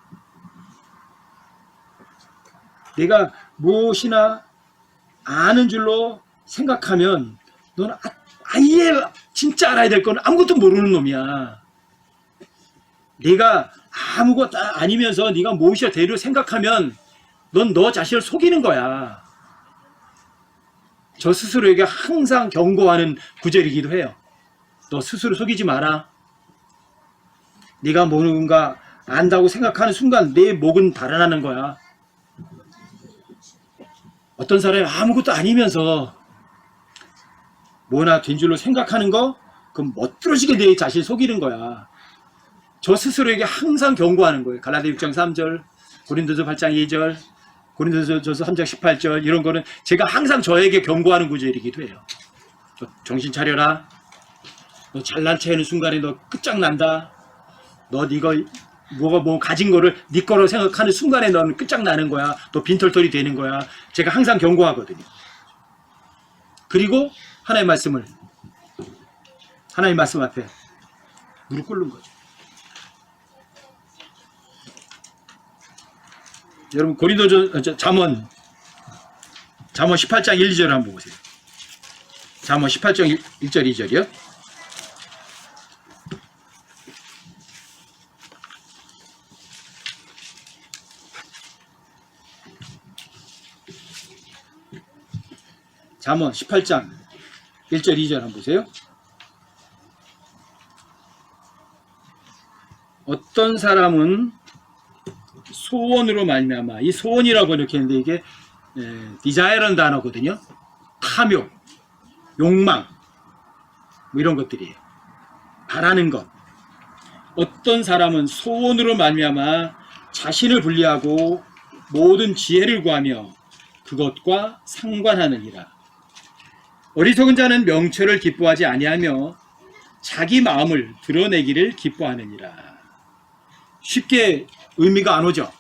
내가 무엇이나 아는 줄로 생각하면 너는 아예 진짜 알아야 될 건 아무것도 모르는 놈이야. 네가 아무것도 아니면서 네가 무엇이야 대로 생각하면 넌 너 자신을 속이는 거야. 저 스스로에게 항상 경고하는 구절이기도 해요. 너 스스로 속이지 마라. 네가 뭔가 안다고 생각하는 순간 내 목은 달아나는 거야. 어떤 사람이 아무것도 아니면서 뭐나 된 줄로 생각하는 거, 그럼 멋들어지게 내 자신을 속이는 거야. 저 스스로에게 항상 경고하는 거예요. 갈라디아 6장 3절, 고린도서 8장 2절, 고린도서 3장 18절, 이런 거는 제가 항상 저에게 경고하는 구절이기도 해요. 너 정신 차려라. 너 잘난 체하는 순간에 너 끝장난다. 너 네가 뭐 가진 거를 네 거로 생각하는 순간에 너는 끝장나는 거야. 너 빈털털이 되는 거야. 제가 항상 경고하거든요. 그리고 하나님의 말씀 앞에 무릎 꿇는 거죠. 여러분 고린도서 잠언 18장 1, 2절 한번 보세요. 잠언 18장 1절 2절이요. 잠언 18장 1절 2절 한번 보세요. 어떤 사람은 소원으로 말미암아, 이 소원이라고 이렇게 했는데 이게 디자이어라는 단어거든요. 탐욕, 욕망, 뭐 이런 것들이에요. 바라는 것. 어떤 사람은 소원으로 말미암아 자신을 분리하고 모든 지혜를 구하며 그것과 상관하느니라. 어리석은 자는 명철을 기뻐하지 아니하며 자기 마음을 드러내기를 기뻐하느니라. 쉽게 의미가 안 오죠.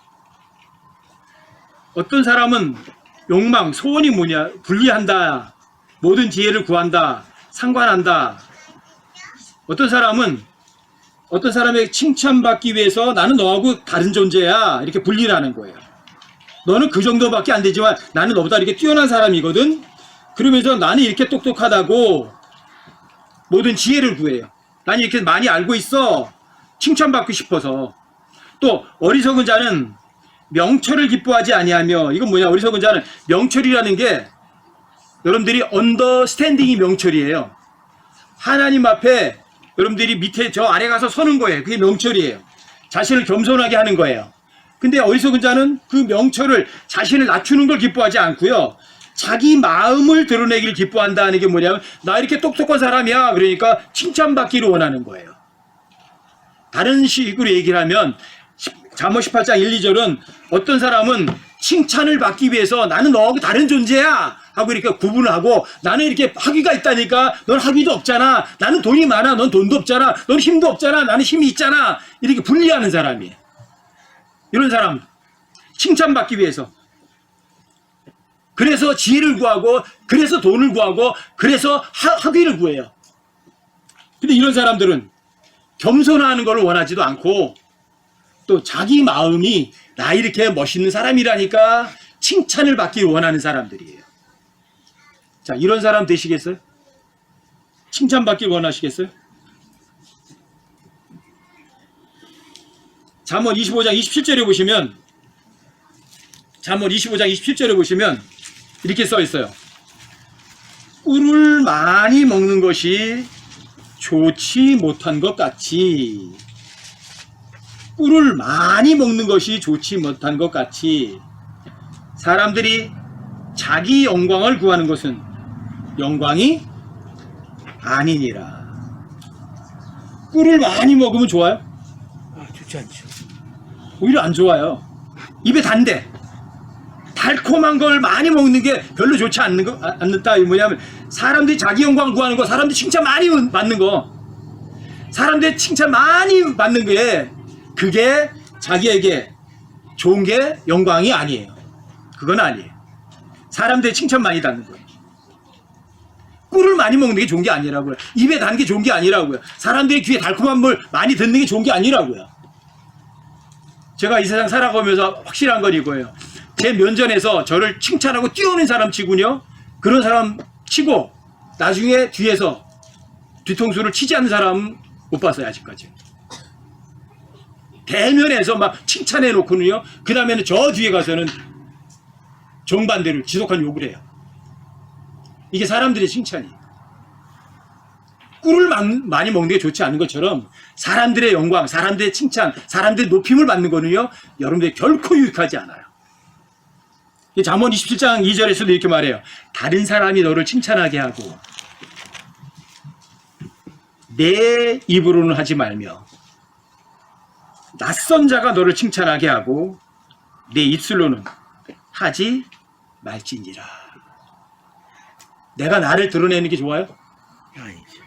어떤 사람은 욕망, 소원이 뭐냐? 분리한다, 모든 지혜를 구한다, 상관한다. 어떤 사람은 어떤 사람에게 칭찬받기 위해서 나는 너하고 다른 존재야, 이렇게 분리를 하는 거예요. 너는 그 정도밖에 안 되지만 나는 너보다 이렇게 뛰어난 사람이거든. 그러면서 나는 이렇게 똑똑하다고 모든 지혜를 구해요. 나는 이렇게 많이 알고 있어, 칭찬받고 싶어서. 또 어리석은 자는 명철을 기뻐하지 아니하며, 이건 뭐냐? 어리석은 자는 명철이라는 게 여러분들이 언더스탠딩이 명철이에요. 하나님 앞에 여러분들이 밑에 저 아래 가서 서는 거예요. 그게 명철이에요. 자신을 겸손하게 하는 거예요. 근데 어리석은 자는 그 명철을, 자신을 낮추는 걸 기뻐하지 않고요, 자기 마음을 드러내기를 기뻐한다는 게 뭐냐면, 나 이렇게 똑똑한 사람이야, 그러니까 칭찬받기를 원하는 거예요. 다른 식으로 얘기를 하면 잠언 18장 1, 2절은 어떤 사람은 칭찬을 받기 위해서 나는 너하고 다른 존재야 하고 이렇게 구분을 하고, 나는 이렇게 학위가 있다니까 넌 학위도 없잖아, 나는 돈이 많아 넌 돈도 없잖아, 넌 힘도 없잖아 나는 힘이 있잖아, 이렇게 분리하는 사람이에요. 이런 사람 칭찬받기 위해서, 그래서 지혜를 구하고, 그래서 돈을 구하고, 그래서 학위를 구해요. 근데 이런 사람들은 겸손하는 걸 원하지도 않고, 또 자기 마음이 나 이렇게 멋있는 사람이라니까 칭찬을 받기를 원하는 사람들이에요. 자, 이런 사람 되시겠어요? 칭찬받기를 원하시겠어요? 잠언 25장 27절에 보시면, 잠언 25장 27절에 보시면 이렇게 써 있어요. 꿀을 많이 먹는 것이 좋지 못한 것 같이, 꿀을 많이 먹는 것이 좋지 못한 것 같이 사람들이 자기 영광을 구하는 것은 영광이 아니니라. 꿀을 많이 먹으면 좋아요? 좋지 않죠. 오히려 안 좋아요. 입에 단데, 달콤한 걸 많이 먹는 게 별로 좋지 않는다. 이 뭐냐면, 사람들이 자기 영광 구하는 거, 사람들이 칭찬 많이 받는 거, 사람들이 칭찬 많이 받는 게, 그게 자기에게 좋은 게 영광이 아니에요. 그건 아니에요. 사람들이 칭찬 많이 받는 거예요. 꿀을 많이 먹는 게 좋은 게 아니라고요. 입에 단 게 좋은 게 아니라고요. 사람들이 귀에 달콤한 물 많이 듣는 게 좋은 게 아니라고요. 제가 이 세상 살아가면서 확실한 건 이거예요. 제 면전에서 저를 칭찬하고 뛰어오는 사람 치군요. 그런 사람 치고 나중에 뒤에서 뒤통수를 치지 않는 사람 못 봤어요, 아직까지. 대면에서 막 칭찬해 놓고는요. 그 다음에는 저 뒤에 가서는 정반대로 지독한 욕을 해요. 이게 사람들의 칭찬이에요. 꿀을 많이 먹는 게 좋지 않은 것처럼 사람들의 영광, 사람들의 칭찬, 사람들의 높임을 받는 거는요. 여러분들이 결코 유익하지 않아요. 잠언 27장 2절에서도 이렇게 말해요. 다른 사람이 너를 칭찬하게 하고 내 입으로는 하지 말며 낯선 자가 너를 칭찬하게 하고 내 입술로는 하지 말지니라. 내가 나를 드러내는 게 좋아요? 아니죠.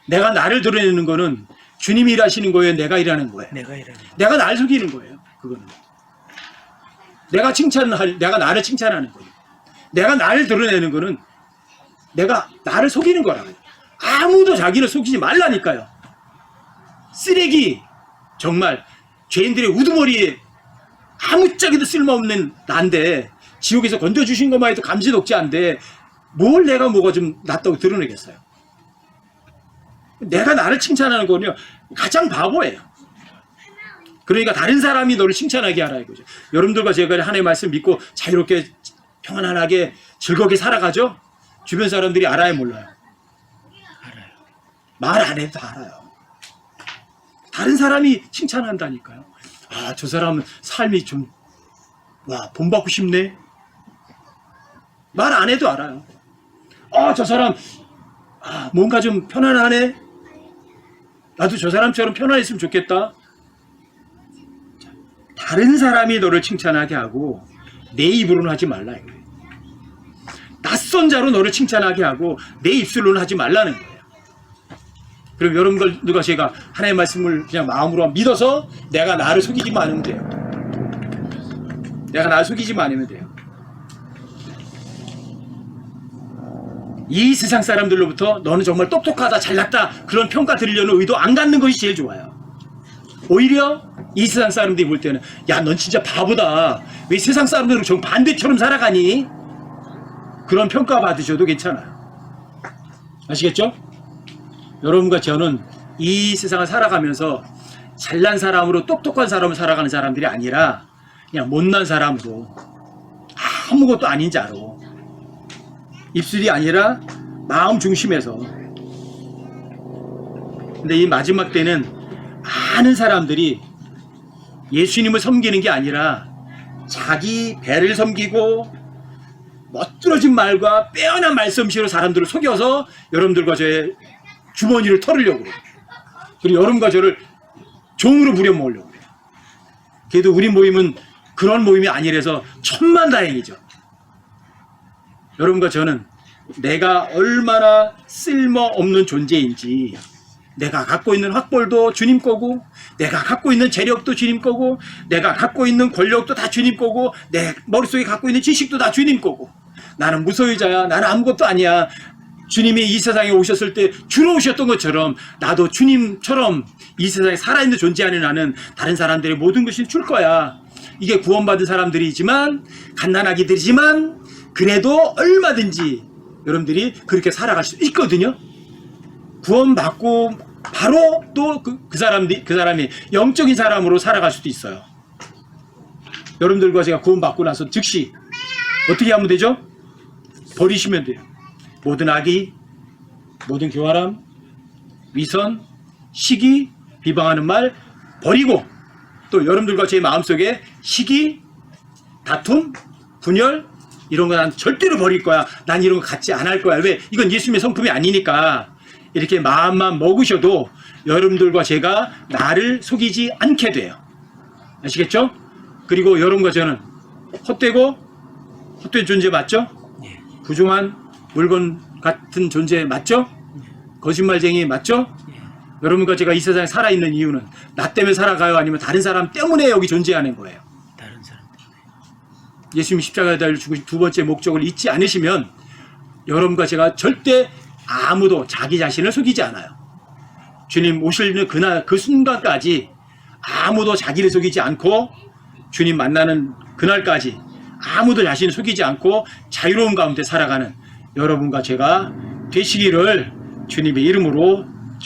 내가 나를 드러내는 거는 주님이 일하시는 거예요? 내가 일하는 거예요? 내가 일하는 거. 내가 나를 속이는 거예요. 그거는. 내가 나를 칭찬하는 거예요. 내가 나를 드러내는 거는 내가 나를 속이는 거라고요. 아무도 자기를 속이지 말라니까요. 쓰레기, 정말 죄인들의 우두머리에 아무짝에도 쓸모없는 난데 지옥에서 건져주신 것만 해도 감지독자인데 뭘 내가 뭐가 좀 낫다고 드러내겠어요. 내가 나를 칭찬하는 거는요 가장 바보예요. 그러니까 다른 사람이 너를 칭찬하게 하라 이거죠. 여러분들과 제가 하나님의 말씀 믿고 자유롭게 평안하게 즐겁게 살아가죠. 주변 사람들이 알아요, 몰라요? 알아요. 말 안 해도 알아요. 다른 사람이 칭찬한다니까요. 아, 저 사람 삶이 좀 본받고 싶네. 말 안 해도 알아요. 아, 저 사람 뭔가 좀 편안하네. 나도 저 사람처럼 편안했으면 좋겠다. 다른 사람이 너를 칭찬하게 하고 내 입으로는 하지 말라 이거예요. 낯선 자로 너를 칭찬하게 하고 내 입술로는 하지 말라는 거예요. 그럼 여러분들과 제가 하나님의 말씀을 그냥 마음으로 믿어서 내가 나를 속이지만 않으면 돼요. 내가 나를 속이지만 않으면 돼요. 이 세상 사람들로부터 너는 정말 똑똑하다, 잘났다 그런 평가 들으려는 의도 안 갖는 것이 제일 좋아요. 오히려 이 세상 사람들이 볼 때는 야, 넌 진짜 바보다. 왜 세상 사람들은 정반대처럼 살아가니? 그런 평가 받으셔도 괜찮아요. 아시겠죠? 여러분과 저는 이 세상을 살아가면서 잘난 사람으로 똑똑한 사람으로 살아가는 사람들이 아니라 그냥 못난 사람으로 아무것도 아닌 자로 입술이 아니라 마음 중심에서. 근데 이 마지막 때는 많은 사람들이 예수님을 섬기는 게 아니라 자기 배를 섬기고 멋들어진 말과 빼어난 말솜씨로 사람들을 속여서 여러분들과 저의 주머니를 털으려고 그래요. 그리고 여러분과 저를 종으로 부려먹으려고 그래요. 그래도 우리 모임은 그런 모임이 아니라서 천만다행이죠. 여러분과 저는 내가 얼마나 쓸모없는 존재인지, 내가 갖고 있는 학벌도 주님 거고, 내가 갖고 있는 재력도 주님 거고, 내가 갖고 있는 권력도 다 주님 거고, 내 머릿속에 갖고 있는 지식도 다 주님 거고, 나는 무소유자야, 나는 아무것도 아니야. 주님이 이 세상에 오셨을 때 주로 오셨던 것처럼 나도 주님처럼 이 세상에 살아있는 존재하는 나는 다른 사람들의 모든 것을 줄 거야. 이게 구원받은 사람들이지만, 갓난아기들이지만 그래도 얼마든지 여러분들이 그렇게 살아갈 수 있거든요. 구원받고 바로 또 그 사람이 영적인 사람으로 살아갈 수도 있어요. 여러분들과 제가 구원받고 나서 즉시 어떻게 하면 되죠? 버리시면 돼요. 모든 악의, 모든 교활함, 위선, 시기, 비방하는 말 버리고, 또 여러분들과 제 마음속에 시기, 다툼, 분열 이런 거 난 절대로 버릴 거야. 난 이런 거 갖지 않을 거야. 왜? 이건 예수님의 성품이 아니니까. 이렇게 마음만 먹으셔도 여러분들과 제가 나를 속이지 않게 돼요. 아시겠죠? 그리고 여러분과 저는 헛된 존재 맞죠? 예. 부정한 물건 같은 존재 맞죠? 거짓말쟁이 맞죠? 예. 여러분과 제가 이 세상에 살아있는 이유는 나 때문에 살아가요? 아니면 다른 사람 때문에 여기 존재하는 거예요? 다른 사람 때문에. 예수님이 십자가에 달려 죽으신 두 번째 목적을 잊지 않으시면 여러분과 제가 절대 아무도 자기 자신을 속이지 않아요. 주님 오시는 그날 그 순간까지 아무도 자기를 속이지 않고 주님 만나는 그날까지 아무도 자신 속이지 않고 자유로운 가운데 살아가는 여러분과 제가 되시기를 주님의 이름으로